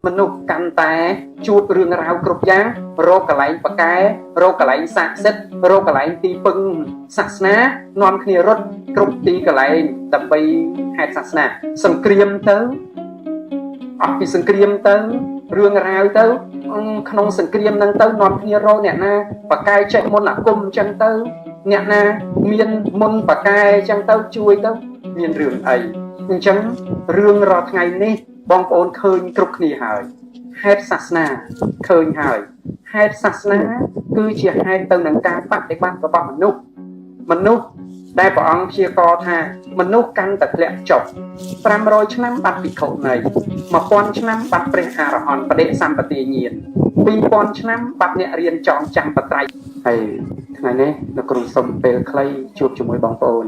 មនុស្សកាន់តែជួបរឿងរ៉ាវគ្រប់យ៉ាងរកកន្លែងប្រកែរកកន្លែងស័ក្តិសិទ្ធិរកកន្លែងទីពឹងសាសនានាំគ្នារត់គ្រប់ទីកន្លែងដើម្បីហេតុសាសនាសង្គ្រាមទៅអស់ពីសង្គ្រាមទៅរឿងរ៉ាវទៅក្នុងសង្គ្រាមហ្នឹងទៅនាំគ្នារកអ្នកណាប្រកែចេះមុនអាគមអញ្ចឹងទៅអ្នកណាមានមុនប្រកែអញ្ចឹងទៅជួយទៅមានរឿងអីអញ្ចឹងរឿងរាល់ថ្ងៃនេះបងប្អូនឃើញគ្រប់គ្នាហើយហេតុសាសនាឃើញហើយហេតុសាសនាគឺជាហេតុទៅនឹងការបដិបត្តិរបស់មនុស្សដែលព្រះអង្គព្យាករថាមនុស្សកាន់តែធ្លាក់ចុះ500ឆ្នាំបាត់ភិក្ខុនី1000ឆ្នាំបាត់ព្រះអរហន្តបដិសម្បទាញាណ2000ឆ្នាំបាត់អ្នករៀនចងចាំបត្រៃហើយថ្ងៃនេះលោកគ្រូសូមពេលខ្លីជួបជាមួយបងប្អូន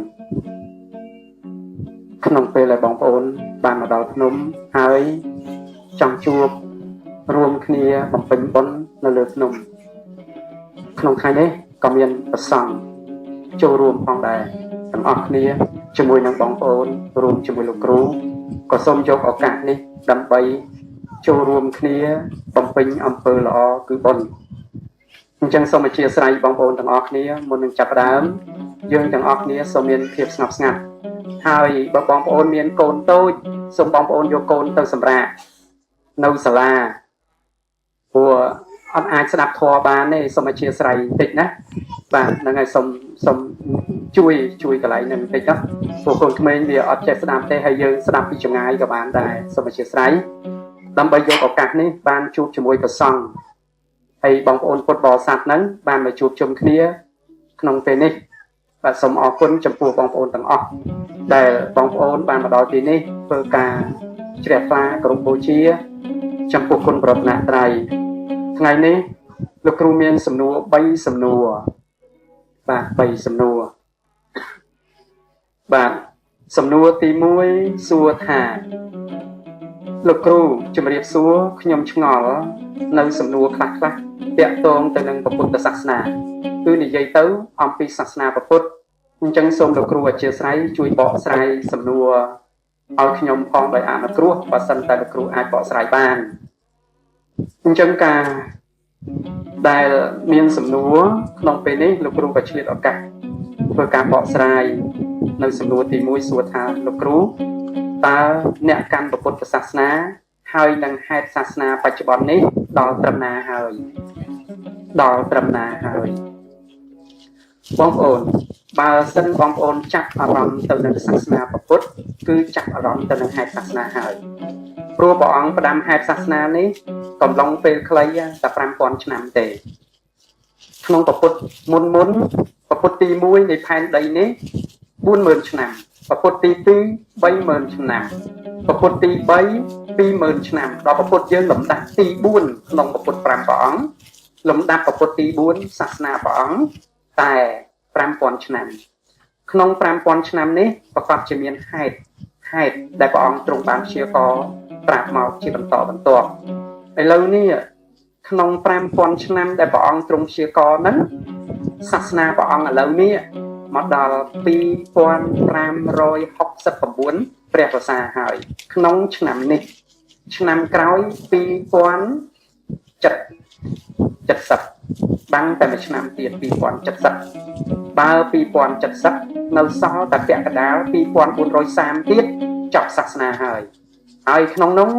ក្នុងពេលដែលបងប្អូនបានមកដល់ភ្នំហើយចង់ជួបរួមគ្នាបំពេញបុណ្យនៅលើភ្នំក្នុងថ្ងៃនេះក៏មានប្រសង់ចូលរួមផងដែរទាំងអស់គ្នាជាមួយនឹងបងប្អូនរួមជាមួយលោកគ្រូក៏សូមយកឱកាសនេះដើម្បីចូលរួមគ្នាបំពេញអំពើល្អគឺបុណ្យអញ្ចឹងសូមអធិស្ឋានបងប្អូនទាំងអស់គ្នាមុននឹងចាប់ផ្ដើមយើងទាំងអស់គ្នាសូមមានភាពស្ងប់ស្ងាត់ហើយបើបងប្អូនមានកូនតូចសូមបងប្អូនយកកូនទៅសម្រាកនៅសាលាព្រោះអត់អាចស្ដាប់ធម៌បានទេសូមអធិស្ឋានបន្តិចណាបាទហ្នឹងហើយសូមជួយកន្លែងហ្នឹងបន្តិចណាព្រោះកូនក្មេងវាអត់ចេះស្ដាប់ទេហើយយើងស្ដាប់ពីចម្ងាយក៏បានដែរសូមអធិស្ឋានដើម្បីយកឱកាសនេះបានជួបជាមួយព្រះសង្ឃហើយបងប្អូនពុទ្ធបរិស័ទហ្នឹងបានមកជួបជុំគ្នាក្នុងពេលនេះបាទសូមអរគុណចំពោះបងប្អូនទាំងអស់ដែលបងប្អូនបានមកដល់ទីនេះធ្វើការជ្រះថ្លាគោរពបូជាចំពោះគុណប្រតនត្រ័យថ្ងៃនេះលោកគ្រូមានសំណួរ3សំណួរបាទ3សំណួរបាទសំណួរទី1សួរថាលោកគ្រូជំរាបសួរខ្ញុំឆ្ងល់នៅសំណួរខ្លះតាក់ទងទៅនឹងពុទ្ធសាសនាគឺនិយាយទៅអំពីសាសនាពុទ្ធអញ្ចឹងសូមលោកគ្រូអធិស្ឋានជួយបកស្រាយសំណួរឲ្យខ្ញុំផងដោយអនុគ្រោះបើសិនតែលោកគ្រូអាចបកស្រាយបានអញ្ចឹងការដែលមានសំណួរក្នុងពេលនេះលោកគ្រូក៏ឆ្លៀតឱកាសធ្វើការបកស្រាយនៅសំណួរទី1សួរថាលោកគ្រូតើអ្នកកាន់ពុទ្ធសាសនាហើយនឹងហេតុសាសនាបច្ចុប្បន្ននេះដល់ត្រឹមណាហើយបងប្អូនបើសិនបងប្អូនចាប់អារម្មណ៍ទៅនឹងសាសនាពុទ្ធគឺចាប់អារម្មណ៍ទៅនឹងហេតុសាសនាហើយព្រោះព្រះអង្គផ្ដាំហេតុសាសនានេះកំឡុងពេលខ្លីតែ5000ឆ្នាំទេក្នុងពុទ្ធមុនពុទ្ធទី1នៃផែនដីនេះ40000ឆ្នាំពុទ្ធទី2 30000ឆ្នាំពុទ្ធទី3 20000ឆ្នាំដល់ពុទ្ធយើងលំដាប់ទី4ក្នុងពុទ្ធ5ព្រះអង្គលំដាប់ពុទ្ធទី4សាសនាព្រះអង្គតែ5000ឆ្នាំក្នុង5000ឆ្នាំនេះប្រកបជាមានហេតុដែលព្រះអង្គទ្រង់បានព្យាករប្រាប់មកជាបន្តបន្ទាប់ឥឡូវនេះក្នុង5000ឆ្នាំដែលព្រះអង្គទ្រង់ព្យាករហ្នឹងសាសនាព្រះអង្គឥឡូវនេះមកដល់2569ព្រះវស្សាហើយក្នុងឆ្នាំនេះឆ្នាំក្រោយ2070បាំងតែមួយឆ្នាំទៀត2070បើ2070នៅសល់តែពាក់កណ្ដាល2430ទៀតចប់សាសនាហើយក្នុងនោះ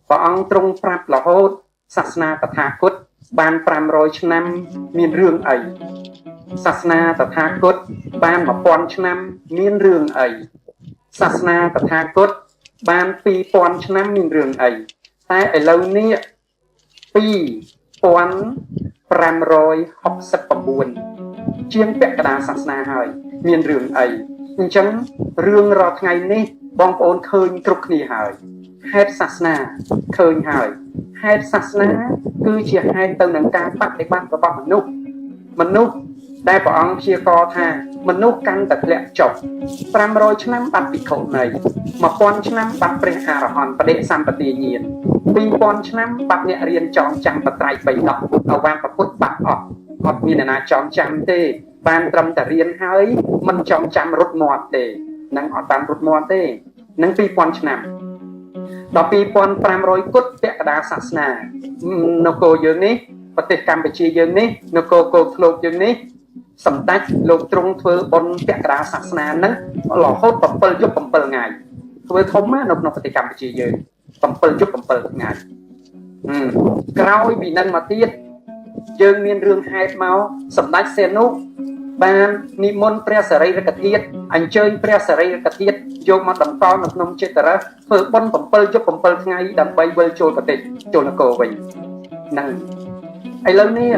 ព្រះអង្គទ្រង់ប្រាប់រហូតសាសនាតថាគតបាន500ឆ្នាំមានរឿងអីសាសនាតថាគតបាន1000ឆ្នាំមានរឿងអីសាសនាតថាគតបាន2000ឆ្នាំមានរឿងអីតែឥឡូវនេះ2569ជាងពាក់កណ្ដាលសាសនាហើយមានរឿងអីអញ្ចឹងរឿងរាល់ថ្ងៃនេះបងប្អូនឃើញគ្រប់គ្នាហើយហេតុសាសនាឃើញហើយហេតុសាសនាគឺជាហេតុទៅនឹងការបដិបត្តិរបស់មនុស្សដែលព្រះអង្គព្យាករថាមនុស្សកាន់តែធ្លាក់ចុះ500ឆ្នាំបាត់ភិក្ខុនី1000ឆ្នាំបាត់ព្រះអរហន្តបដិសម្បទាញាណ2000ឆ្នាំបាត់អ្នករៀនចងចាំបត្រៃបិដកអវាងពុទ្ធបាត់អត់មានអ្នកណាចងចាំទេបានត្រឹមតែរៀនហើយមិនចងចាំរត់មាត់ទេនឹងអត់បានរត់មាត់ទេនឹង2000ឆ្នាំ ដល់2500គុតពាក់កណ្ដាលសាសនានគរយើងនេះប្រទេសកម្ពុជាយើងនេះនគរគោកធ្លកយើងនេះសម្ដេចលោកទ្រង់ធ្វើបុណ្យពាក់កណ្ដាលសាសនាហ្នឹងរហូត7យប់7ថ្ងៃធ្វើធំណាស់នៅក្នុងប្រទេសកម្ពុជាយើង7យប់7ថ្ងៃក្រោយពីនឹងមកទៀតយើងមានរឿងហេតុមកសម្ដេចសីហនុបាននិមន្តព្រះសារីរិកធាតុអញ្ជើញព្រះសារីរិកធាតុយកមកតម្កល់នៅក្នុងចេតរៈធ្វើបុណ្យ7យប់7ថ្ងៃដើម្បីវិលចូលប្រទេសចូលនគរវិញហ្នឹងឥឡូវនេះ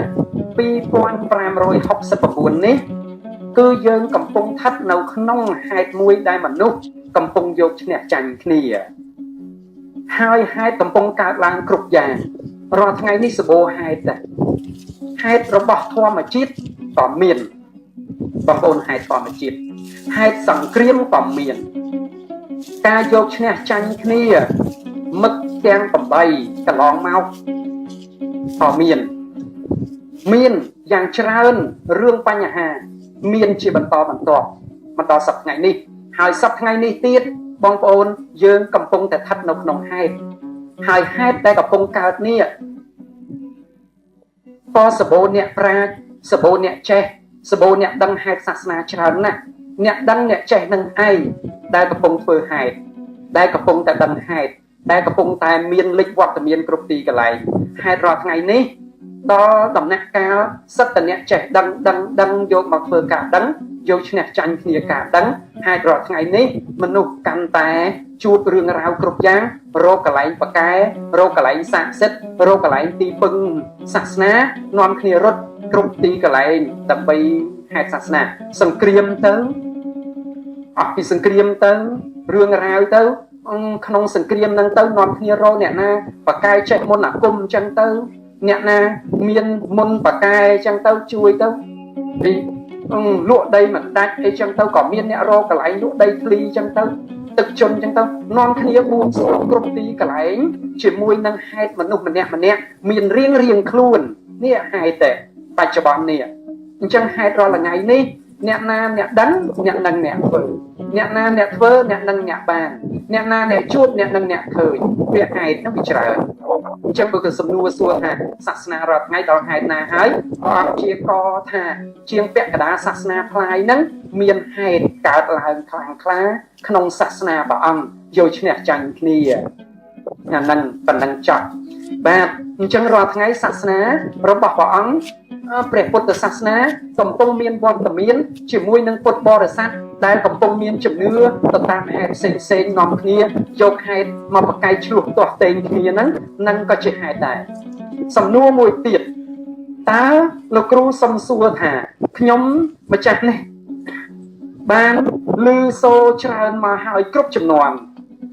2569នេះគឺយើងកំពុងស្ថិតនៅក្នុងហេតុមួយដែលមនុស្សកំពុងយកឈ្នះចាញ់គ្នាហើយហេតុកំពុងកើតឡើងគ្រប់យ៉ាងរាល់ថ្ងៃនេះសបោហេតុដែរហេតុរបស់ធម្មជាតិក៏មានបងប្អូនហេតុធម្មជាតិហេតុសង្គ្រាមក៏មានការយកឈ្នះចាញ់គ្នាមិត្តទាំង8កន្លងមកក៏មានយ៉ាងច្រើនរឿងបញ្ហាមានជាបន្តបន្ទាប់មកដល់សប្តាហ៍នេះហើយសប្តាហ៍នេះទៀតបងប្អូនយើងកំពុងតែស្ថិតនៅក្នុងហេតុហើយហេតុដែលកំពុងកើតនេះក៏សបោអ្នកប្រាជ្ញសបោអ្នកចេះសបោអ្នកដឹងហេតុសាសនាច្រើនណាស់អ្នកដឹងអ្នកចេះនឹងឯងដែលកំពុងធ្វើហេតុដែលកំពុងតែដឹងហេតុដែលកំពុងតែមានលេចវត្តមានគ្រប់ទីកន្លែងហេតុរាល់ថ្ងៃនេះដល់ដំណាក់កាលសិទ្ធិអ្នកចេះដឹងយកមកធ្វើការដឹងយកឈ្នះចាញ់គ្នាការដឹងហេតុរាល់ថ្ងៃនេះមនុស្សកាន់តែជួបរឿងរ៉ាវគ្រប់យ៉ាងរកកន្លែងបកែរកកន្លែងស័ក្តិសិទ្ធិរកកន្លែងទីពឹងសាសនានាំគ្នារត់គ្រប់ទីកន្លែងដើម្បីហេតុសាសនាសង្គ្រាមទៅអស់ពីសង្គ្រាមទៅរឿងរ៉ាវទៅក្នុងសង្គ្រាមហ្នឹងទៅនាំគ្នារកអ្នកណាបកែចេះមុនអាគមអញ្ចឹងទៅអ្នកណាមានមុនបកែអញ្ចឹងទៅជួយទៅពីលក់ដីមិនដាច់អីចឹងទៅក៏មានអ្នករកកន្លែងលក់ដីធ្លីអញ្ចឹងទៅទឹកជន់អញ្ចឹងទៅនាំគ្នាបួងសួងគ្រប់ទីកន្លែងជាមួយនឹងហេតុមនុស្សម្នាក់មានរៀងខ្លួននេះហេតុតែបច្ចុប្បន្ននេះអញ្ចឹងហេតុរាល់ថ្ងៃនេះអ្នកណាអ្នកដឹងអ្នកនឹងអ្នកធ្វើអ្នកណាអ្នកធ្វើអ្នកនឹងអ្នកបានអ្នកណាអ្នកជួបអ្នកនឹងអ្នកឃើញវាហេតុនឹងវាច្រើនអញ្ចឹងបើគឺសំណួរសួរថាសាសនារាល់ថ្ងៃដល់ហេតុណាហើយព្រះអង្គជាកថាជាងពាក់កណ្ដាលសាសនាផ្លាយហ្នឹងមានហេតុកើតឡើងខ្លាំងក្លាក្នុងសាសនាព្រះអង្គយកឈ្នះចាញ់គ្នាអាហ្នឹងប៉ុណ្ណឹងចប់បាទអញ្ចឹងរាល់ថ្ងៃសាសនារបស់ព្រះអង្គព្រះពុទ្ធសាសនាកំពុងមានវត្តមានជាមួយនឹងពុទ្ធបរិស័ទដែលកំពុងមានជំនឿទៅតាមហេតុផ្សេងនាំគ្នាយកហេតុមកបកកាយឆ្លោះទាស់ទែងគ្នាហ្នឹងក៏ជាហេតុដែរសំណួរមួយទៀតតើលោកគ្រូសុំសួរថាខ្ញុំម្ចាស់នេះបានឮសូរច្រើនមកហើយគ្រប់ចំនួន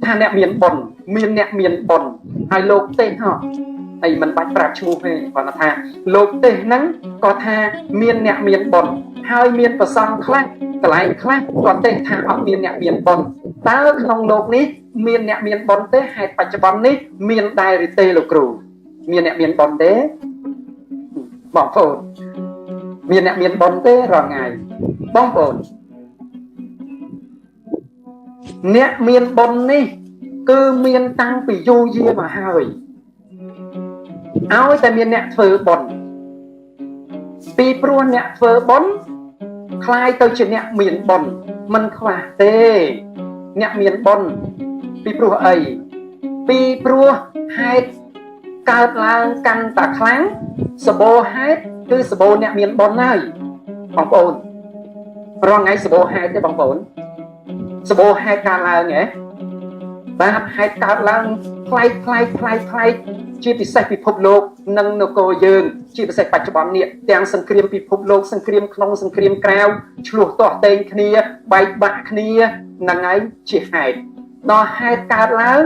ថាអ្នកមានបុណ្យអ្នកមានបុណ្យហើយលោកទេហ៎ហើយមិនបាច់ប្រាប់ឈ្មោះទេគាត់ថាលោកទេសហ្នឹងក៏ថាមានអ្នកមានបុណ្យហើយមានប្រសង់ខ្លះកន្លែងខ្លះគាត់ទេសថាអត់មានអ្នកមានបុណ្យតើក្នុងលោកនេះមានអ្នកមានបុណ្យទេហេតុបច្ចុប្បន្ននេះមានដែរឬទេលោកគ្រូមានអ្នកមានបុណ្យទេបងប្អូនមានអ្នកមានបុណ្យទេរាល់ថ្ងៃបងប្អូនអ្នកមានបុណ្យនេះគឺមានតាំងពីយូរយារមកហើយឲ្យតែមានអ្នកធ្វើបុណ្យពីព្រោះអ្នកធ្វើបុណ្យคล้ายទៅជាអ្នកមានបុណ្យមិនខ្វះទេអ្នកមានបុណ្យពីព្រោះអីពីព្រោះហេតុកើតឡើងកាន់តែខ្លាំងសបោហេតុគឺសបោអ្នកមានបុណ្យហើយបងប្អូនរងថ្ងៃសបោហេតុទេបងប្អូនសបោហេតុកើតឡើងហ៎បាទហេតុកើតឡើងផ្លែកជាពិសេសពិភពលោកនិងនគរយើងជាពិសេសបច្ចុប្បន្ននេះទាំងសង្គ្រាមពិភពលោកសង្គ្រាមក្នុងសង្គ្រាមក្រៅឆ្លោះទាស់ទែងគ្នាបែកបាក់គ្នាហ្នឹងហើយជាហេតុដល់ហេតុកើតឡើង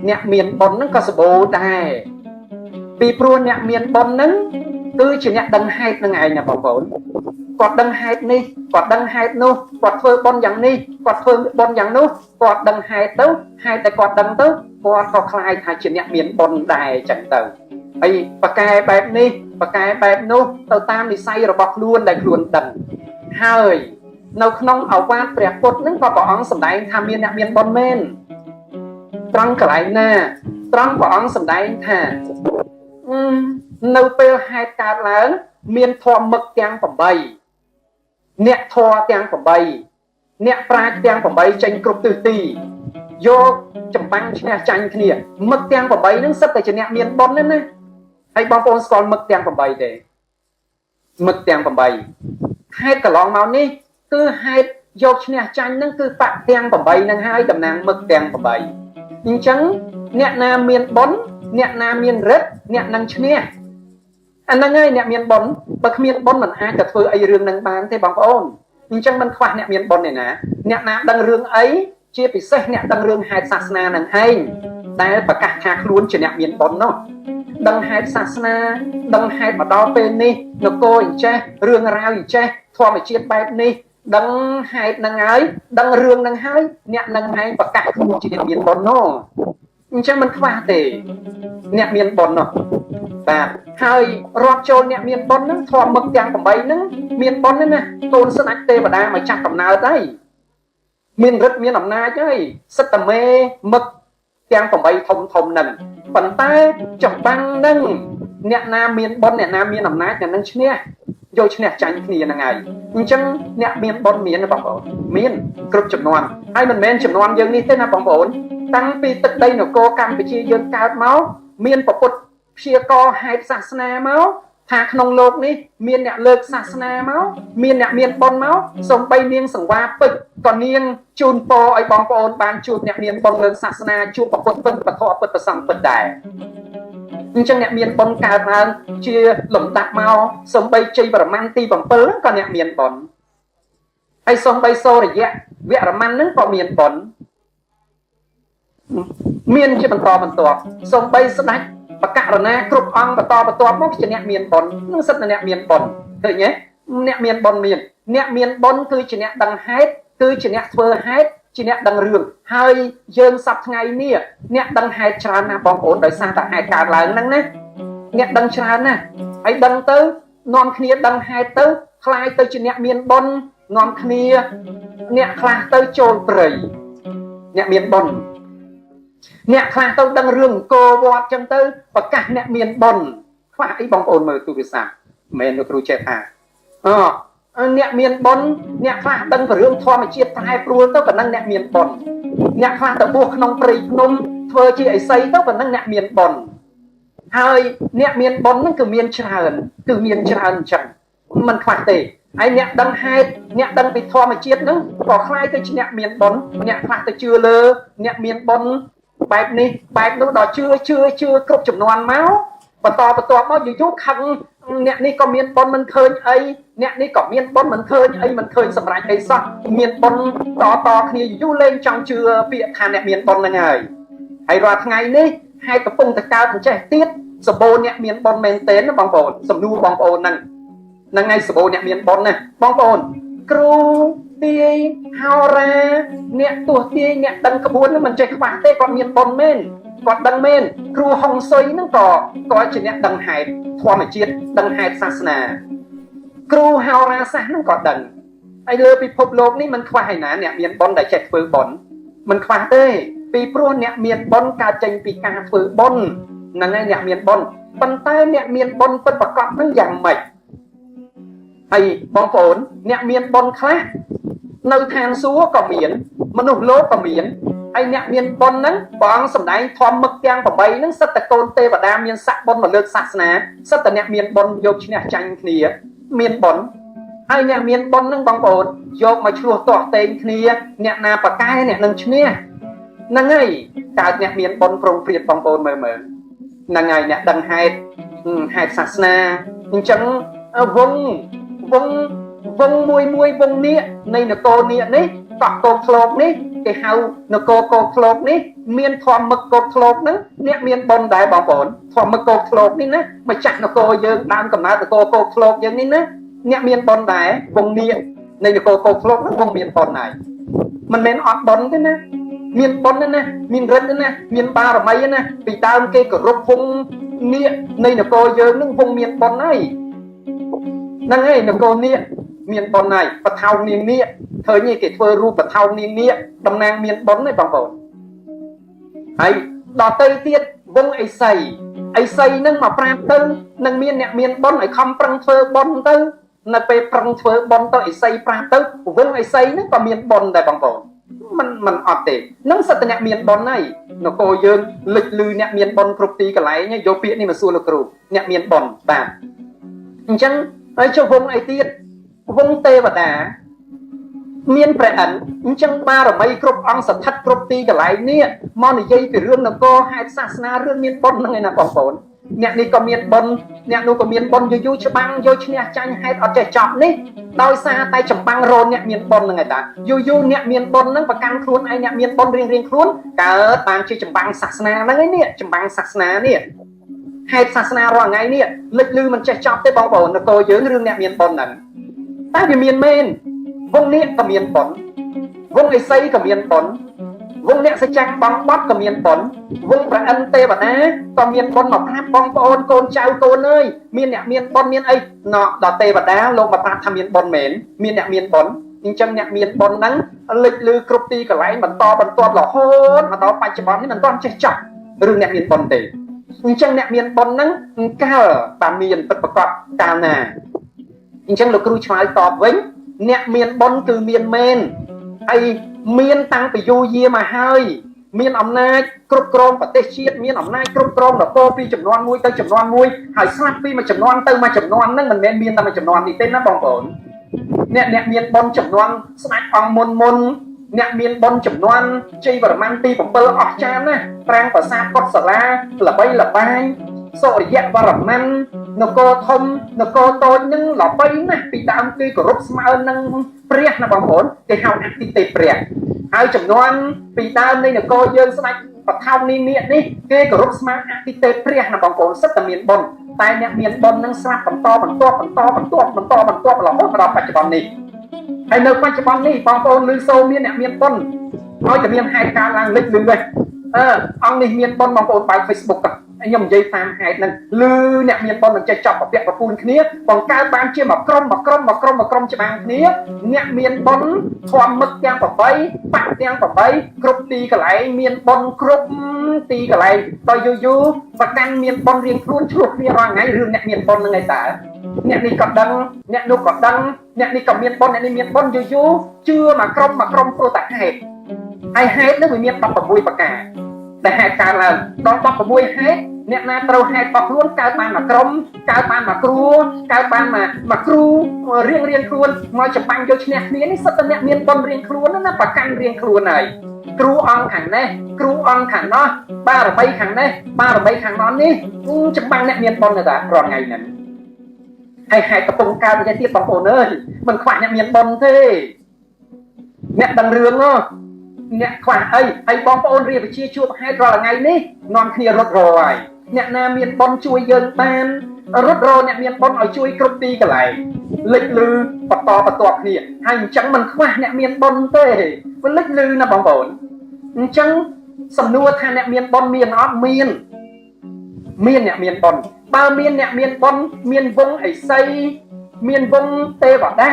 អ្នកមានបុណ្យហ្នឹងក៏សម្បូរដែរពីព្រោះអ្នកមានបុណ្យហ្នឹងគឺជាអ្នកដឹងហេតុហ្នឹងឯងណាបងប្អូនគាត់ដឹងហេតុនេះគាត់ដឹងហេតុនោះគាត់ធ្វើបុណ្យយ៉ាងនេះគាត់ធ្វើបុណ្យយ៉ាងនោះគាត់ដឹងហេតុទៅហេតុតែគាត់ដឹងទៅគាត់ក៏ខ្លាយថាជាអ្នកមានបុណ្យដែរចឹងទៅហើយបកែបែបនេះបកែបែបនោះទៅតាមនិស្ស័យរបស់ខ្លួនដែលខ្លួនដឹងហើយនៅក្នុងឱវាទព្រះពុទ្ធហ្នឹងក៏ព្រះអង្គសម្ដែងថាមានអ្នកមានបុណ្យមែន ត្រង់កន្លែងណាត្រង់ព្រះអង្គសម្ដែងថានៅពេលហេតុកើតឡើងមានធម៌មឹកទាំង8អ្នកធម៌ទាំង8អ្នកប្រាជ្ញទាំង8ចេញគ្រប់ទិសទីយកចម្បាំងឈ្នះចាញ់គ្នាមឹកទាំង8ហ្នឹងសិតតែជាអ្នកមានបុណ្យណាហើយបងប្អូនស្គាល់មឹកទាំង8ទេមឹកទាំង8ហេតុកន្លងមកនេះគឺហេតុយកឈ្នះចាញ់ហ្នឹងគឺបកទាំង8ហ្នឹងហើយតំណាងមឹកទាំង8អញ្ចឹងអ្នកណាមានបុណ្យអ្នកណាមានរិទ្ធអ្នកនឹងឈ្នះអាហ្នឹងហើយអ្នកមានបុណ្យបើគ្មានបុណ្យមិនអាចទៅធ្វើអីរឿងហ្នឹងបានទេបងប្អូនអញ្ចឹងមិនខ្វះអ្នកមានបុណ្យទេណាអ្នកណាដឹងរឿងអីជាពិសេសអ្នកដឹងរឿងហេតុសាសនានឹងឯងដែលប្រកាសថាខ្លួនជាអ្នកមានបុណ្យនោះដឹងហេតុសាសនាដឹងហេតុមកដល់ពេលនេះនគរអញ្ចេះរឿងរ៉ាវអញ្ចេះធម្មជាតិបែបនេះដឹងហេតុនឹងហើយដឹងរឿងនឹងហើយអ្នកនឹងឯងប្រកាសខ្លួនជាអ្នកមានបុណ្យនោះអញ្ចឹងមិនខ្វះទេអ្នកមានបុណ្យនោះបាទហើយរាប់ចូលអ្នកមានបុណ្យហ្នឹងធម៌មឹកទាំង8ហ្នឹងមានបុណ្យណាកូនស្ដេចទេវតាមកចាស់កំណើតហើយមានរិទ្ធមានអំណាចហើយសិទ្ធិមេមឹកទាំង8ធំហ្នឹងប៉ុន្តែចម្បាំងហ្នឹងអ្នកណាមានបុណ្យអ្នកណាមានអំណាចអ្នកនឹងឈ្នះយកឈ្នះចាញ់គ្នាហ្នឹងហើយអញ្ចឹងអ្នកមានបុណ្យមានបងប្អូនមានគ្រប់ចំនួនហើយមិនមែនចំនួនយើងនេះទេណាបងប្អូនតាំងពីទឹកដីនគរកម្ពុជាយើងកើតមកមានពុទ្ធព្យាករហេតុសាសនាមកថាក្នុងโลกនេះមានអ្នកលើកសាសនាមកមានអ្នកមានបុណ្យមកសូម្បីនាងសង្វាពេជ្រក៏នាងជូនពរឲ្យបងប្អូនបានជួបអ្នកមានបុណ្យលើកសាសនាជួបពុទ្ធពិតពធពិតប្រសង្ឃពិតដែរអញ្ចឹងអ្នកមានបុណ្យកើតឡើងជាលំដាប់មកសូម្បីជ័យបរម័នទី7ហ្នឹងក៏អ្នកមានបុណ្យហើយសូម្បីសូរយៈវរម័នហ្នឹងក៏មានបុណ្យមានជាបន្តបន្ទាប់សូម្បីស្ដេចបកករណាគ្រប់អង្គបន្តបន្ទាប់មកជាអ្នកមានបុណ្យនឹងសិទ្ធិអ្នកមានបុណ្យឃើញទេអ្នកមានបុណ្យមានអ្នកមានបុណ្យគឺជាអ្នកដឹងហេតុគឺជាអ្នកធ្វើហេតុជាអ្នកដឹងរឿងហើយយើងសប្តាហ៍ថ្ងៃនេះអ្នកដឹងហេតុច្រើនណាស់បងប្អូនដោយសារតែហេតុកើតឡើងហ្នឹងណាអ្នកដឹងច្រើនណាស់ហើយដឹងទៅនាំគ្នាដឹងហេតុទៅคล้ายទៅជាអ្នកមានបុណ្យនាំគ្នាអ្នកខ្លះទៅចូលព្រៃអ្នកមានបុណ្យអ្នកខ្លះទៅដឹងរឿងអង្គរវត្តចឹងទៅប្រកាសអ្នកមានបុណ្យខ្វះអីបងប្អូនមើលទូរស័ព្ទមិនមែនលោកគ្រូចេះថាអ្នកមានបុណ្យអ្នកខ្លះដឹងពីរឿងធម្មជាតិប្រែប្រួលទៅប៉ុណ្ណឹងអ្នកមានបុណ្យអ្នកខ្លះទៅបួសក្នុងព្រៃភ្នំធ្វើជាឥសីទៅប៉ុណ្ណឹងអ្នកមានបុណ្យហើយអ្នកមានបុណ្យហ្នឹងគឺមានច្រើនអញ្ចឹងមិនខ្វះទេហើយអ្នកដឹងហេតុអ្នកដឹងពីធម្មជាតិហ្នឹងក៏คล้ายទៅជាអ្នកមានបុណ្យអ្នកខ្លះទៅជឿលើអ្នកមានបុណ្យបែបនេះបែបនោះដល់ជឿគ្រប់ចំនួនមកបន្តបន្ទាប់មកយូរខឹងអ្នកនេះក៏មានបុណ្យមិនឃើញអីអ្នកនេះក៏មានបុណ្យមិនឃើញអីមិនឃើញសម្រេចអីសោះមានបុណ្យតគ្នាយូរលេងចង់ជឿពាក្យថាអ្នកមានបុណ្យហ្នឹងហើយរាល់ថ្ងៃនេះហេតុកំពុងតែកើតអញ្ចេះទៀតសបោអ្នកមានបុណ្យមែនទែនណាបងប្អូនសំណួរបងប្អូនហ្នឹងហើយសបោអ្នកមានបុណ្យណាបងប្អូនគ្រូទាយហោរាអ្នកទស្សទាយអ្នកដឹងក្បួនហ្នឹងមិនចេះខ្វះទេគាត់មានបុណ្យមែនគាត់ដឹងមែនគ្រូហុងស៊ុយហ្នឹងក៏ជាអ្នកដឹងហេតុធម្មជាតិដឹងហេតុសាសនាគ្រូហោរាសាស្ត្រហ្នឹងក៏ដឹងហើយលើពិភពលោកនេះមិនខ្វះឯណាអ្នកមានបុណ្យដែលចេះធ្វើបុណ្យមិនខ្វះទេពីព្រោះអ្នកមានបុណ្យកើតចេញពីការធ្វើបុណ្យហ្នឹងហើយអ្នកមានបុណ្យប៉ុន្តែអ្នកមានបុណ្យពិតប្រាកដហ្នឹងយ៉ាងម៉េចហើយបងប្អូនអ្នកមានបុណ្យខ្លះនៅឋានសួគ៌ក៏មានមនុស្សលោកក៏មានហើយអ្នកមានបុណ្យហ្នឹងព្រះអង្គសម្ដែងធម៌មឹកទាំង8ហ្នឹងសិតតែកូនទេវតាមានស័ក្តិបុណ្យមកលើកសាសនាសិតតែអ្នកមានបុណ្យយកឈ្នះចាញ់គ្នាមានបុណ្យហើយអ្នកមានបុណ្យហ្នឹងបងប្អូនយកមកឆ្លោះទាស់តែងគ្នាអ្នកណាប្រកែអ្នកនឹងឈ្នះហ្នឹងហើយកើតអ្នកមានបុណ្យប្រងព្រាតបងប្អូនមើលហ្នឹងហើយអ្នកដឹងហេតុសាសនាអញ្ចឹងវងមួយវងនេះនៃនគរនេះកោះកោកធ្លោកនេះគេហៅនគរកោកធ្លោកនេះមានធម៌មឹកកោកធ្លោកហ្នឹងអ្នកមានបុណ្យដែរបងប្អូនធម៌មឹកកោកធ្លោកនេះណាម្ចាស់នគរយើងដើមកំណើតនគរកោកធ្លោកយើងនេះណាអ្នកមានបុណ្យដែរវងនេះនៃនគរកោកធ្លោកហ្នឹងវងមានបុណ្យដែរមិនមែនអត់បុណ្យទេណាមានបុណ្យណាមានរិទ្ធណាមានបារមីណាពីដើមគេគោរពវងនេះនៃនគរយើងហ្នឹងវងមានបុណ្យហើយហ្នឹងហើយនគរនេះមានបុណ្យហើយបថោងនាងនេះឃើញគេធ្វើរូបបថោងនាងនេះតំណាងមានបុណ្យហើយបងប្អូន ហើយដល់ទៅទៀតវងអីសីហ្នឹងមកប្រាប់ទៅនឹងមានអ្នកមានបុណ្យឲ្យខំប្រឹងធ្វើបុណ្យទៅនៅពេលប្រឹងធ្វើបុណ្យទៅអីសីប្រាប់ទៅវងអីសីហ្នឹងក៏មានបុណ្យដែរបងប្អូនมันអត់ទេនឹងសិតតែអ្នកមានបុណ្យហើយនគរយើងលិចលឺអ្នកមានបុណ្យគ្រប់ទីកន្លែងយកពាក្យនេះមកសួរលោកគ្រូអ្នកមានបុណ្យបាទអញ្ចឹងហើយចុះវងអីទៀតវងទេវតាមានព្រះអិនអញ្ចឹងបារមីគ្រប់អង្គស្ថិតគ្រប់ទីកន្លែងនេះមកនិយាយពីរឿងនគរហេតុសាសនារឿងមានបុណ្យហ្នឹងឯណាបងប្អូនអ្នកនេះក៏មានបុណ្យអ្នកនោះក៏មានបុណ្យយូរច្បាំងយកឈ្នះចាញ់ហេតុអត់ចេះចប់នេះដោយសារតែចម្បាំងរោនអ្នកមានបុណ្យហ្នឹងឯតាយូរអ្នកមានបុណ្យហ្នឹងប្រកាន់ខ្លួនឯងអ្នកមានបុណ្យរៀងខ្លួនកើតបានជាចម្បាំងសាសនាហ្នឹងឯនេះចម្បាំងសាសនានេះហេតុសាសនារាល់ថ្ងៃនេះលិចលឺមិនចេះចប់ទេបងប្អូននគរយើងរឿងអ្នកមានបុណ្យហ្នឹងតែវាមានមែនវងនេះក៏មានបុណ្យវងឥសីក៏មានបុណ្យវងអ្នកសច្ចាំងបងបត់ក៏មានបុណ្យវងព្រះអិនទេវតាក៏មានបុណ្យមកប្រាប់បងប្អូនកូនចៅកូនអើយមានអ្នកមានបុណ្យមានអីណោះដល់ទេវតាលោកមកប្រាប់ថាមានបុណ្យមែនមានអ្នកមានបុណ្យអញ្ចឹងអ្នកមានបុណ្យហ្នឹងលេចលឺគ្រប់ទីកន្លែងបន្តបន្ទាប់រហូតមកដល់បច្ចុប្បន្ននេះមិនទាន់ចេះចប់រឿងអ្នកមានបុណ្យទេអញ្ចឹងអ្នកមានបុណ្យហ្នឹងកាលបានមានពិតប្រាកដកាលណាអញ្ចឹងលោកគ្រូឆ្លើយតបវិញអ្នកមានបុណ្យគឺមានមែនហើយមានតាំងពីយូរយារមកហើយមានអំណាចគ្រប់គ្រងប្រទេសជាតិមានអំណាចគ្រប់គ្រងនគរពីចំនួនមួយទៅចំនួនមួយហើយស្លាប់ពីមួយចំនួនទៅមួយចំនួនហ្នឹងមិនមែនមានតែមួយចំនួននេះទេណាបងប្អូនអ្នកមានបុណ្យចំនួនស្ដេចអង្គមុនអ្នកមានបុណ្យចំនួនជ័យវរ្ម័នទី7អស្ចារ្យណាស់ប្រាង្គប្រាសាទកុដិសាលាល្បីល្បាញសូរ្យវរ្ម័ននគរធំនគរតូចនឹងល្បីណាស់ពីដើមគឺគោរពស្មើនឹងព្រះណាបងប្អូនគេហៅអតិទេពព្រះហើយចំនួនពីដើមនៃនគរយើងស្ដេចបឋមនេះគេគោរពស្មើអតិទេពព្រះណាបងប្អូនសិតតែមានបុណ្យតែអ្នកមានបុណ្យនឹងស្លាប់បន្តរហូតដល់បច្ចុប្បន្ននេះហើយនៅបច្ចុប្បន្ននេះបងប្អូនឮសូរមានអ្នកមានបុណ្យឲ្យតែមានហេតុការណ៍ឡើងលេចលឺវិញអង្គនេះមានបុណ្យបងប្អូនបើក Facebook ខ្ញុំនិយាយតាមហេតុហ្នឹងឮអ្នកមានបុណ្យនឹងចេះចប់ប្រពាក់ប្រពូនគ្នាបង្កើតបានជាមួយក្រុមច្បាំងគ្នាអ្នកមានបុណ្យធម្មមឹកទាំង8បាក់ទាំង8គ្រប់ទីកន្លែងមានបុណ្យគ្រប់ទីកន្លែងដល់យូរប្រកាន់មានបុណ្យរៀងខ្លួនឆ្លោះគ្នារាល់ថ្ងៃរឿងអ្នកមានបុណ្យហ្នឹងឯតាអ្នកនេះក៏ដឹងអ្នកនោះក៏ដឹងអ្នកនេះក៏មានបុណ្យអ្នកនេះមានបុណ្យយូរជឿមកក្រុមព្រោះតែហេតុហើយហេតុហ្នឹងវាមាន16ប្រការដែលហេតុកើតឡើងដល់16ហេតុអ្នកណាត្រូវហេតុរបស់ខ្លួនកើតបានមកក្រុមកើតបានមកគ្រួកើតបានមកគ្រូរៀងខ្លួនមកចម្បាំងយកឈ្នះគ្នានេះសិតតែអ្នកមានបុណ្យរៀងខ្លួនណាប្រកាន់រៀងខ្លួនហើយគ្រូអង្គខាងនេះគ្រូអង្គខាងនោះបារមីខាងនេះបារមីខាងនោះនេះចម្បាំងអ្នកមានបុណ្យទៅតារាល់ថ្ងៃហ្នឹងហើយហេតុកំពុងកើតយ៉ាងទៀតបងប្អូនអើយមិនខ្វះអ្នកមានបុណ្យទេអ្នកដឹងរឿងអ្នកខ្វះអីហើយបងប្អូនរៀបវិជាជួបហេតុរាល់ថ្ងៃនេះនាំគ្នារត់រហើយអ្នកណាមានបុណ្យជួយយើងបានរត់រអ្នកមានបុណ្យឲ្យជួយគ្រប់ទីកន្លែងលេចលឺបន្តបន្ទាប់គ្នាហើយអញ្ចឹងមិនខ្វះអ្នកមានបុណ្យទេវាលេចលឺណាបងប្អូនអញ្ចឹងសំណួរថាអ្នកមានបុណ្យមានអត់មានអ្នកមានបុណ្យបើមានអ្នកមានបុណ្យមានវងឥសីមានវងទេវតា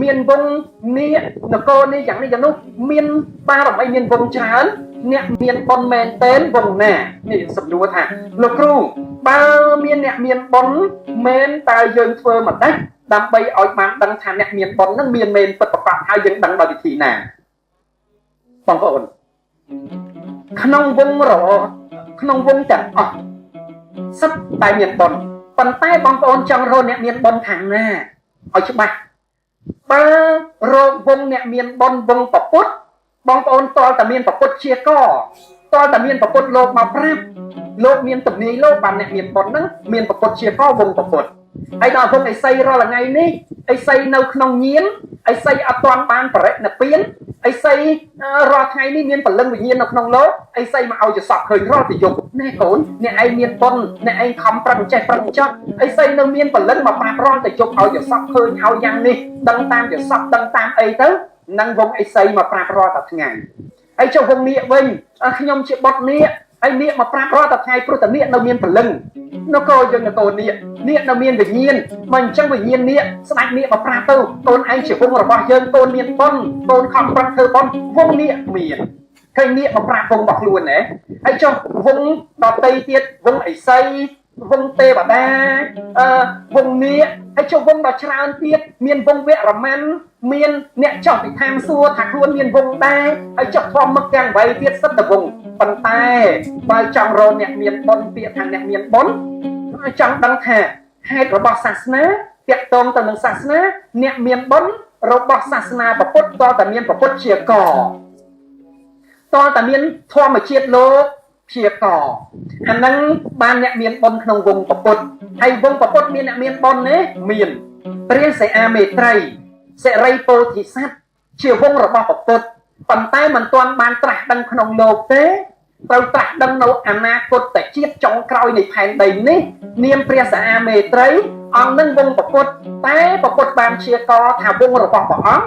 មានវងនេះនគរនេះយ៉ាងនេះយ៉ាងនោះមានបារមីមានវងច្រើនអ្នកមានបុណ្យមែនទែនវងណានេះសំណួរថាលោកគ្រូបើមានអ្នកមានបុណ្យមែនតើយើងធ្វើមិនដែរដើម្បីឲ្យបានដឹងថាអ្នកមានបុណ្យនឹងមានមែនពិតប្រាកដហើយយើងដឹងដោយវិធីណាបងប្អូនក្នុងវងទាំងអស់សិតតែមានបុណ្យប៉ុន្តែបងប្អូនចង់រកអ្នកមានបុណ្យខាងណាឲ្យច្បាស់បើរោគវងអ្នកមានបុណ្យវងប្រពុតបងប្អូនតលតែមានប្រពុតជាកតលតែមានប្រពុតលោកមកប្រាប់លោកមានទំនាយលោកបានអ្នកមានបុណ្យហ្នឹងមានប្រពុតជាកវងប្រពុតហើយដល់វងឥសីរាល់ថ្ងៃនេះឥសីនៅក្នុងញៀនឥសីអត់ទាន់បានបរិនិព្វានឥសីរាល់ថ្ងៃនេះមានពលឹងវិញ្ញាណនៅក្នុងលោកឥសីមកឲ្យចសក់ឃើញរាល់ទៅយប់ណែកូនអ្នកឯងមានបុណ្យអ្នកឯងខំប្រឹងចេះប្រឹងចត់ឥសីនៅមានពលឹងមកប្រាប់រាល់ទៅយប់ឲ្យចសក់ឃើញឲ្យយ៉ាងនេះដឹងតាមចសក់ដឹងតាមអីទៅនឹងវងឥសីមកប្រាប់រាល់តែថ្ងៃហើយចុះវងនាគវិញខ្ញុំជាបុត្រនាគហើយនាគមកប្រាប់រាល់តែថ្ងៃព្រោះតែនាគនៅមានពលឹងនគរយើងនគរនាគនៅមានវិញ្ញាណមកអញ្ចឹងវិញ្ញាណនាគស្ដេចនាគមកប្រាប់ទៅកូនឯងជាវងរបស់យើងកូនមានបុណ្យកូនខំប្រឹងធ្វើបុណ្យវងនាគមាន ឃើញនេះបំប្រាក់វងរបស់ខ្លួនណាហើយចុះវងដតីទៀតវងអិសីវងទេវតាវងនាគហើយចុះវងដល់ច្រើនទៀតមានវងវរម័នមានអ្នកចុះពីឋានសួគ៌ថាខ្លួនមានវងដែរហើយចុះធម្មមឹកទាំង8ទៀតសិតតែវងប៉ុន្តែបើចង់រកអ្នកមានបុណ្យពាក្យថាអ្នកមានបុណ្យចង់ដឹងថាហេតុរបស់សាសនាតាក់ទងទៅនឹងសាសនាអ្នកមានបុណ្យរបស់សាសនាពុទ្ធតើតែមានពុទ្ធជាកតើតែមានធម្មជាតិលោកជាកអាហ្នឹងបានអ្នកមានបុណ្យក្នុងវងពុទ្ធហើយវងពុទ្ធមានអ្នកមានបុណ្យទេមានព្រះសិអាមេត្រីសិរីពោធិសត្វជាវងរបស់ពុទ្ធប៉ុន្តែមិនទាន់បានត្រាស់ដឹងក្នុងលោកទេត្រូវត្រាស់ដឹងនៅអនាគតជាតិចុងក្រោយនៃផែនដីនេះនាមព្រះសិអាមេត្រីអង្គនឹងវងពុទ្ធតែពុទ្ធបានជាកថាវងរបស់ព្រះអង្គ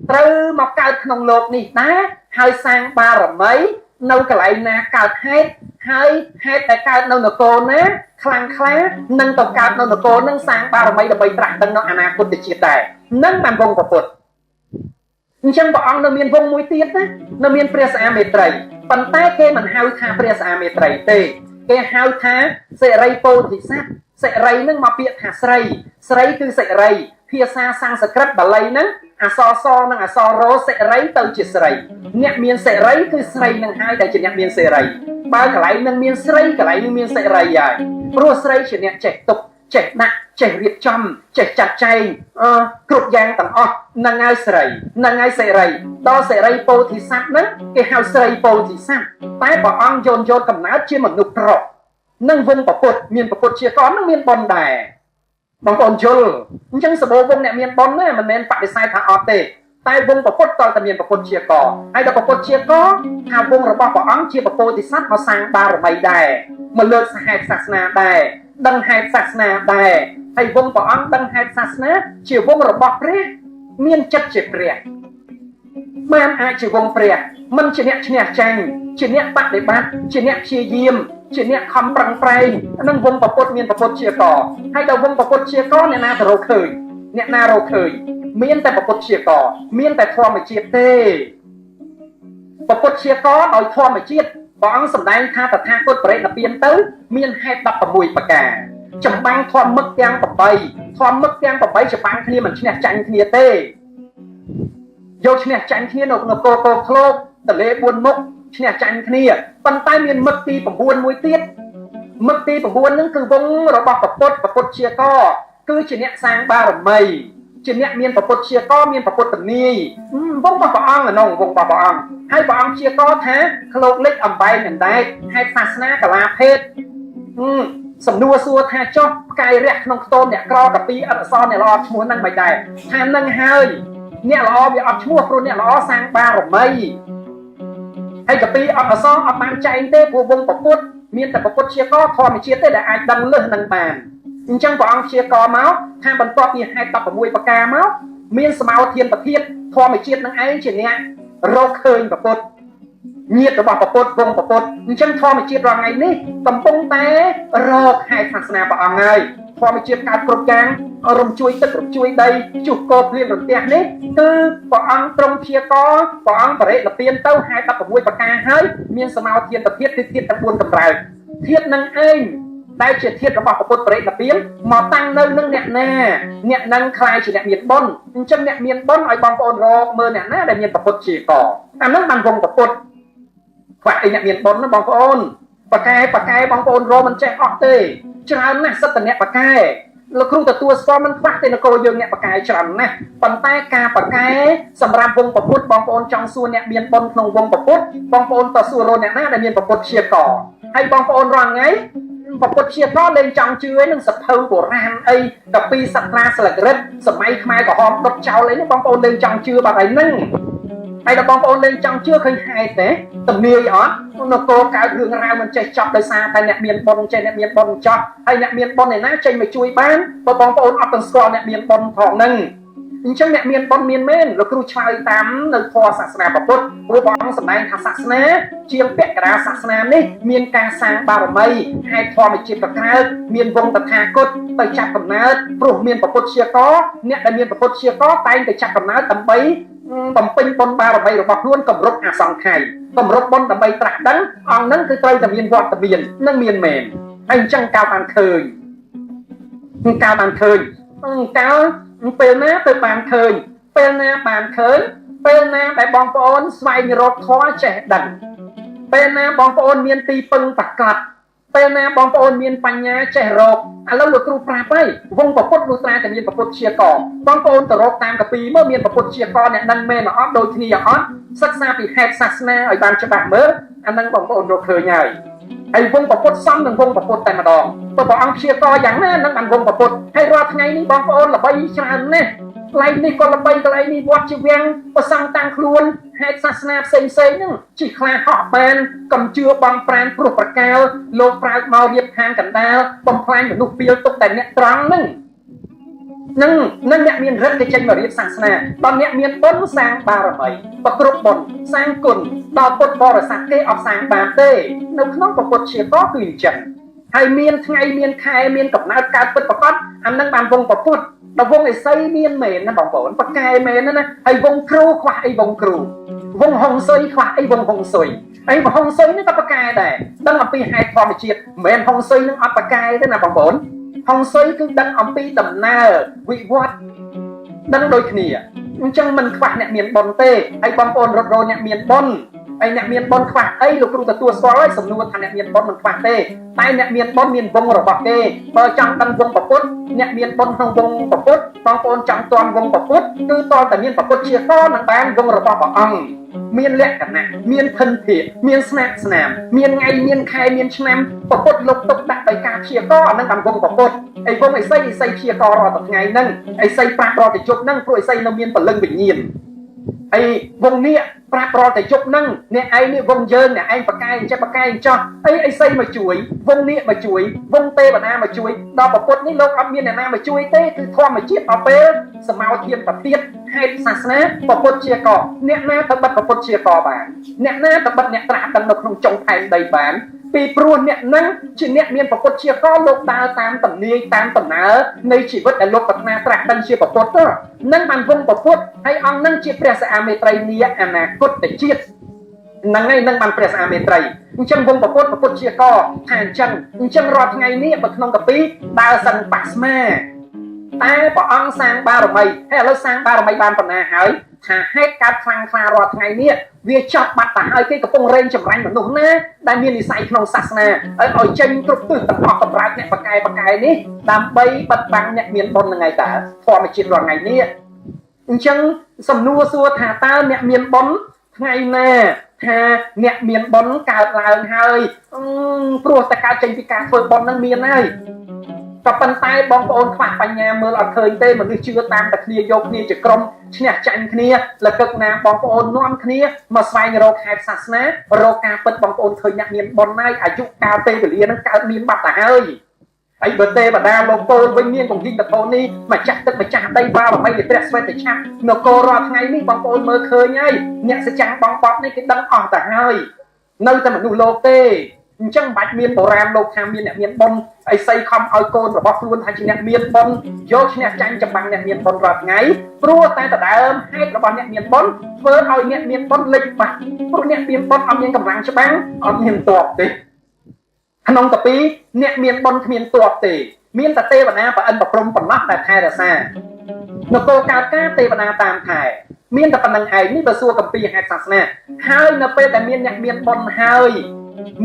ត្រូវមកកើតក្នុងលោកនេះដែរហើយសាងបារមីនៅកន្លែងណាកើតហេតុហើយហេតុតែកើតនៅនគរណាខ្លាំងក្លានឹងទៅកើតនៅនគរនឹងសាងបារមីដើម្បីត្រាស់ដឹងនៅអនាគតជាតិដែរនឹងបានវងពុទ្ធអញ្ចឹងព្រះអង្គនៅមានវងមួយទៀតណានៅមានព្រះសិអាមេត្រីប៉ុន្តែគេមិនហៅថាព្រះសិអាមេត្រីទេគេហៅថាសិរីពោធិសត្វសិរីនឹងមកពាក្យថាស្រីស្រីគឺសិរីភាសាសំស្ក្រឹតបាលីហ្នឹងអក្សរសនិងអក្សររសិរីទៅជាស្រីអ្នកមានសិរីគឺស្រីនឹងហើយដែលជាអ្នកមានសិរីបើកន្លែងនឹងមានស្រីកន្លែងនឹងមានសិរីហើយព្រោះស្រីជាអ្នកចេះទុកចេះដាក់ចេះរៀបចំចេះចាត់ចែងគ្រប់យ៉ាងទាំងអស់នឹងហើយស្រីនឹងហើយសិរីដល់សិរីពោធិសត្វហ្នឹងគេហៅស្រីពោធិសត្វតែព្រះអង្គយកកំណើតជាមនុស្សប្រុសនឹងវងពុទ្ធមានពុទ្ធជាកនឹងមានបុណ្យដែរបងប្អូនយល់អញ្ចឹងសបោវងអ្នកមានបុណ្យណាមិនមែនបដិសេធថាអត់ទេតែវងពុទ្ធតើតែមានពុទ្ធជាកហើយដល់ពុទ្ធជាកថាវងរបស់ព្រះអង្គជាពពោធិសត្វមកសាងបារមីដែរមកលើកសហេតុសាសនាដែរដឹងហេតុសាសនាដែរហើយវងព្រះអង្គដឹងហេតុសាសនាជាវងរបស់ព្រះមានចិត្តជាព្រះបានអាចជាវងព្រះមិនជាអ្នកឈ្នះចាញ់ជាអ្នកបដិបត្តិជាអ្នកព្យាយាមជាអ្នកខំប្រឹងប្រែងនឹងវងពុទ្ធមានពុទ្ធជាកហើយដល់វងពុទ្ធជាកអ្នកណាទៅរកឃើញអ្នកណារកឃើញមានតែពុទ្ធជាកមានតែធម្មជាតិទេពុទ្ធជាកដោយធម្មជាតិព្រះអង្គសម្ដែងថាតថាគតបរិនិព្វានទៅមានហេតុ16ប្រការចម្បាំងធម្មឹកទាំង8ធម្មឹកទាំង8ចម្បាំងគ្នាមិនឈ្នះចាញ់គ្នាទេយកឈ្នះចាញ់គ្នានៅកោធ្លោកតលេ4មុខឈ្នះចាញ់គ្នាប៉ុន្តែមានមឹកទី9មួយទៀតមឹកទី9ហ្នឹងគឺវងរបស់ពុទ្ធជាកគឺជាអ្នកសាងបារមីជាអ្នកមានពុទ្ធជាកមានពុទ្ធនីយវងរបស់ព្រះអង្គក្នុងវងរបស់ព្រះអង្គហើយព្រះអង្គជាកថាឃ្លោកលិចអំបែងអណ្ដែតហេតុសាសនាកលាភេទសំណួរសួរថាចុះផ្កាយរះក្នុងខ្ទមអ្នកក្រកាពីអត់អសរអ្នកល្អឈ្មោះហ្នឹងមិនដែរថានឹងហើយអ្នកល្អវាអត់ឈ្មោះព្រោះអ្នកល្អសាងបារមីហើយកពីអត់អសរអត់បានចែងទេព្រោះវងពុទ្ធមានតែពុទ្ធជាកធម្មជាតិទេដែលអាចដឹងលឹះនឹងបានអញ្ចឹងព្រះអង្គជាកមកថាបន្ទាប់ពីហេតុ16ប្រការមកមានសមោធានប្រធានធម្មជាតិនឹងឯងជាអ្នករកឃើញពុទ្ធញាតិរបស់ពុទ្ធវងពុទ្ធអញ្ចឹងធម្មជាតិរាល់ថ្ងៃនេះកំពុងតែរកហេតុសាសនាព្រះអង្គហើយធម្មជាតិកើតគ្រប់យ៉ាងរំជួយទឹករំជួយដីជុះកោភ្លៀងរន្ទះនេះគឺព្រះអង្គទ្រង់ព្យាករព្រះអង្គបរិនិព្វានទៅហេតុ16ប្រការហើយមានសមោធានប្រធានគឺធាតុទាំង4កម្រើកធាតុនឹងឯងដែលជាធាតុរបស់ពុទ្ធបរិនិព្វានមកតាំងនៅនឹងអ្នកណាអ្នកនឹងខ្លាយជាអ្នកមានបុណ្យអញ្ចឹងអ្នកមានបុណ្យឲ្យបងប្អូនរកមើលអ្នកណាដែលមានពុទ្ធជាកអានឹងបានវងពុទ្ធខ្វះអីអ្នកមានបុណ្យណាបងប្អូនបកែបងប្អូនរកមិនចេះអត់ទេច្រើនណាស់សិតតអ្នកបកែលោកគ្រូទទួលស្គាល់មិនខ្វះទេនគរយើងអ្នកបកែច្រើនណាស់ប៉ុន្តែការបកែសម្រាប់វងពុទ្ធបងប្អូនចង់សួរអ្នកមានបុណ្យក្នុងវងពុទ្ធបងប្អូនតើសួររកអ្នកណាដែលមានពុទ្ធជាកហើយបងប្អូនរាល់ថ្ងៃពុទ្ធជាកលេងចង់ជឿឯនឹងសភៅបុរាណអីកាពីសត្រាស្លឹករឹតសម័យខ្មែរក្រហមដុតចោលអីនេះបងប្អូនលេងចង់ជឿបាត់ហើយហ្នឹងហើយដល់បងប្អូនលេងចង់ជឿឃើញហេតុទេទំនាយអត់នគរកើតរឿងរ៉ាវមិនចេះចប់ដោយសារតែអ្នកមានបុណ្យចេះអ្នកមានបុណ្យចប់ហើយអ្នកមានបុណ្យឯណាចេញមកជួយបានបើបងប្អូនអត់ទាំងស្គាល់អ្នកមានបុណ្យផងហ្នឹងអញ្ចឹងអ្នកមានបុណ្យមានមែនលោកគ្រូឆ្លើយតាមនៅធម៌សាសនាពុទ្ធព្រោះព្រះអង្គសម្ដែងថាសាសនាជាងពាក្យកណ្ដាលសាសនានេះមានការសាងបារមីហេតុធម្មជាតិប្រកើតមានវងតថាគតទៅចាប់កំណើតព្រោះមានពុទ្ធជាកអ្នកដែលមានពុទ្ធជាកតែងតែចាប់កំណើតដើម្បីបំពេញបុណ្យបារមីរបស់ខ្លួនគម្រប់អសង្ខ័យ កម្រិតបុណ្យដើម្បីត្រាស់ដឹងអង្គហ្នឹងគឺត្រូវតែមានវត្តមាននិងមានមែនហើយអញ្ចឹងកើតបានឃើញកើតពេលណាទៅបានឃើញពេលណាបានឃើញពេលណាដែលបងប្អូនស្វែងរកធម៌ចេះដឹងពេលណាបងប្អូនមានទីពឹងប្រកបពេលណាបងប្អូនមានបញ្ញាចេះរកឥឡូវលោកគ្រូប្រាប់ហើយវងប្រពុតលុត្រាតែមានប្រពុតជាកបងប្អូនទៅរកតាមកពីមើលមានប្រពុតជាកអ្នកនឹងមែនអត់ដូចគ្នាអត់សិក្សាពីហេតុសាសនាឲ្យបានច្បាស់មើលអានឹងបងប្អូនរកឃើញហើយវងប្រពុតសំនឹងវងប្រពុតតែម្ដងព្រះអង្គព្យាករយ៉ាងណានឹងបានវងប្រពុតហើយរាល់ថ្ងៃនេះបងប្អូនល្បីច្រើនណាស់កន្លែងនេះក៏ល្បីកន្លែងនេះវត្តជាវាំងប្រសង់តាំងខ្លួនហេតុសាសនាផ្សេងហ្នឹងជិះខ្លាហោះបានកំជឿបងប្រានព្រោះប្រកាលលោកប្រើកមករៀបខាងកណ្ដាលបំផ្លាញមនុស្សពីលទុកតែអ្នកត្រង់ហ្នឹងនឹងអ្នកមានរិទ្ធទៅចេញមករៀបសាសនាដល់អ្នកមានបុណ្យសាងបារមីប្រគ្រប់បុណ្យសាងគុណដល់ពុទ្ធបរិស័ទគេអត់សាងបាបទេនៅក្នុងពុទ្ធជាកគឺអញ្ចឹងហើយមានថ្ងៃមានខែមានកំណើតកើតពិតប្រាកដអានឹងបានវងពុទ្ធដល់វងឥសីមានមែនណាបងប្អូនប្រកែមែនណាហើយវងគ្រូខ្វះអីវងគ្រូវងហុងស៊ុយខ្វះអីវងហុងស៊ុយអីហុងស៊ុយនេះក៏ប្រកែដែរដឹងអំពីហេតុធម្មជាតិមិនមែនហុងស៊ុយនឹងអត់ប្រកែទេណាបងប្អូនហុងស៊ុយគឺដឹងអំពីដំណើរវិវត្តដឹងដូចគ្នាអញ្ចឹងមិនខ្វះអ្នកមានបុណ្យទេហើយបងប្អូនរត់រោអ្នកមានបុណ្យហើយអ្នកមានបុណ្យខ្វះអីលោកគ្រូទទួលស្គាល់ហើយសំណួរថាអ្នកមានបុណ្យមិនខ្វះទេតែអ្នកមានបុណ្យមានវងរបស់គេបើចង់ដឹងវងប្រពុតអ្នកមានបុណ្យក្នុងវងប្រពុតបងប្អូនចង់ទាន់វងប្រពុតគឺតតែមានប្រពុតជាកនឹងបានវងរបស់ព្រះអង្គមានលក្ខណៈមានភិនភាកមានស្នាស្នាមមានថ្ងៃមានខែមានឆ្នាំប្រពុតលោកទុកដាក់ដោយការព្យាករអានឹងបានវងប្រពុតអីវងឥសីព្យាកររាល់ថ្ងៃហ្នឹងឥសីប្រាប់រាល់តែជប់ហ្នឹងព្រោះឥសីនៅមានពលឹងវិញ្ញាណហើយវងនេះប្រាប់រាល់តែជប់ហ្នឹងអ្នកឯងនេះវងយើងអ្នកឯងបកែចេះបកែចោះអីឥសីមកជួយវងនេះមកជួយវងទេវតាមកជួយដល់ប្រពុតនេះលោកអត់មានអ្នកណាមកជួយទេគឺធម្មជាតិដល់ពេលសមោធានប្រទៀតហេតុសាសនាប្រពុតជាកអ្នកណាទៅបិទប្រពុតជាកបានអ្នកណាទៅបិទអ្នកត្រាស់ដឹងនៅក្នុងចុងផែនដីបានពីព្រោះអ្នកហ្នឹងជាអ្នកមានប្រពុតជាកលោកដើរតាមតំនាយតាមដំណើរនៃជីវិតដែលលោកប្រាថ្នាត្រាស់ដឹងជាប្រពុតនឹងបានវងប្រពុតហើយអង្គនឹងជាព្រះសិអាមេត្រីនាអនាគតជាតិហ្នឹងហើយនឹងបានព្រះសិអាមេត្រីអញ្ចឹងវងប្រពុតជាកថាអញ្ចឹងរាល់ថ្ងៃនេះបើក្នុងកាពីដើរសិនបាក់ស្មាតែព្រះអង្គសាងបារមីហើយឥឡូវសាងបារមីបានប៉ុណ្ណាហើយថាហេតុកើតខ្លាំងខ្លារាល់ថ្ងៃនេះវាចាប់បាត់ទៅហើយគេកំពុងរែងចម្រាញ់មនុស្សណាដែលមាននិស្ស័យក្នុងសាសនាឲ្យចេញគ្រប់ទិសទាំងអស់តម្រើកអ្នកបកែនេះដើម្បីបិទបាំងអ្នកមានបុណ្យហ្នឹងហើយតើធម្មជាតិរាល់ថ្ងៃនេះអញ្ចឹងសំណួរសួរថាតើអ្នកមានបុណ្យថ្ងៃណាថាអ្នកមានបុណ្យកើតឡើងហើយព្រោះតែកើតចេញពីការធ្វើបុណ្យហ្នឹងមានហើយក៏ប៉ុន្តែបងប្អូនខ្វះបញ្ញាមើលអត់ឃើញទេមនុស្សជឿតាមតែគ្នាយកគ្នាជាក្រុមឈ្នះចាញ់គ្នាលកឹកណាបងប្អូននាំគ្នាមកស្វែងរកហេតុសាសនារកការពិតបងប្អូនឃើញអ្នកមានបុណ្យហើយអាយុកាលពេលវេលាហ្នឹងកើតមានបាត់ទៅហើយហើយបើទេវតាលោកពោលវិញមានកងគិតធននេះម្ចាស់ទឹកម្ចាស់ដីបារមីនៃព្រះស្វេតឆ័ក្រនគររាល់ថ្ងៃនេះបងប្អូនមើលឃើញហើយអ្នកសច្ចាបងបត់នេះគេដឹងអស់ទៅហើយនៅតែមនុស្សលោកទេអញ្ចឹងមិនបាច់មានបុរាណលោកថាមានអ្នកមានបុណ្យឥសីខំឲ្យកូនរបស់ខ្លួនថាជាអ្នកមានបុណ្យយកឈ្នះចាញ់ចម្បាំងអ្នកមានបុណ្យរាល់ថ្ងៃព្រោះតែដដើមហេតុរបស់អ្នកមានបុណ្យធ្វើឲ្យអ្នកមានបុណ្យលិចបាត់ព្រោះអ្នកមានបុណ្យអត់មានកម្លាំងច្បាំងអត់មានទ័ពទេក្នុងកាពីអ្នកមានបុណ្យគ្មានទ័ពទេមានតែទេវតាប្រអិនប្រព្រំប៉ុណ្ណោះដែលថែរក្សានគរកើតការទេវតាតាមថែមានតែប៉ុណ្្នឹងឯងនេះបើសួរកម្ពីហេតុសាសនាហើយនៅពេលដែលមានអ្នកមានបុណ្យហើយ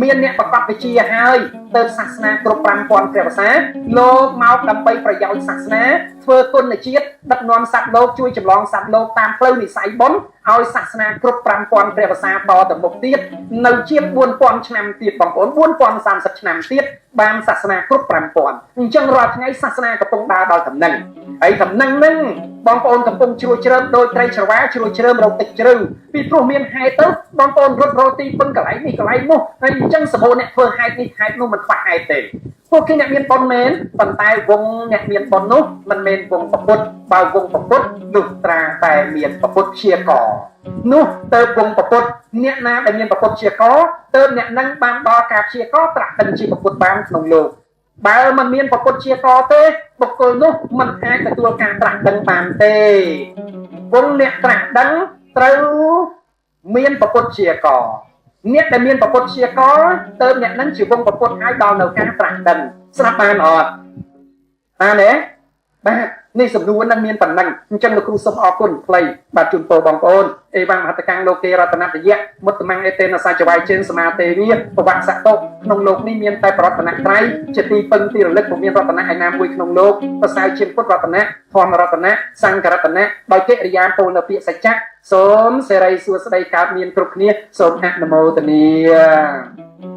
មានអ្នកប្រកបវិជ្ជាហើយទៅសាសនាគ្រប់ 5000 ព្រះវស្សាលោកមកដើម្បីប្រយោជន៍សាសនាធ្វើគុណជាតិដឹកនាំសត្វលោកជួយចម្លងសត្វលោកតាមផ្លូវនិស្ស័យបុណ្យឲ្យសាសនាគ្រប់ 5000 ព្រះវស្សាតទៅមុខទៀតនៅជាង 4000 ឆ្នាំទៀតបងប្អូន 4030 ឆ្នាំទៀតបានសាសនាគ្រប់ 5000 អញ្ចឹងរាល់ថ្ងៃសាសនាកំពុងដើរដល់ដំណឹងហើយដំណឹងហ្នឹងបងប្អូនកំពុងជ្រួលជ្រើមដោយត្រីច្រវាជ្រួលជ្រើមរកទឹកជ្រៅពីព្រោះមានហេតុទៅបងប្អូនរត់រោទីពឹងកន្លែងនេះកន្លែងនោះហើយអញ្ចឹងសម្បូរអ្នកធ្វើហេតុនេះហេតុនោះមិនខ្វះហេតុទេពួកគេអ្នកមានបុណ្យមែនប៉ុន្តែវងអ្នកមានបុណ្យនោះមិនមែនវងប្រពុតបើវងប្រពុតនោះត្រាតែមានប្រពុតជាកនោះទៅវងប្រពុតអ្នកណាដែលមានប្រពុតជាកទៅអ្នកនឹងបានដល់ការជាកត្រាក់ដឹងជាប្រពុតបានក្នុងលោកបើមិនមានប្រពុតជាកទេបុគ្គលនោះមិនអាចទទួលការត្រាស់ដឹងបានទេវងអ្នកត្រាស់ដឹងត្រូវមានប្រពុតជាក អ្នកដែលមានប្រពុតជាកទៅអ្នកនឹងជាវងប្រពុតហើយដល់នៅការប្រាក់ដិនស្រាប់បានអត់បានទេបាទនេះសំណួរនឹងមានប៉ុណ្ណឹងអញ្ចឹងលោកគ្រូសូមអរគុណខ្លីបាទជូនពរបងប្អូនអេវ៉ាំមហតកាំងលោកេរតនតយៈមុតតមង្អេតេនសាចវាយជើងសមាទេវិប្រវត្តិសតុក្នុងលោកនេះមានតែប្រតនត្រ័យជាទីពឹងទីរលឹកពុំមានរតនៈឯណាមួយក្នុងលោកប្រសើរជាងពុទ្ធរតនៈធម្មរតនៈសង្ឃរតនៈដោយកិរិយាពោលនៅពាក្យសច្ចៈសូមសេរីសួស្តីកើតមានគ្រប់គ្នាសូមអនុមោទនា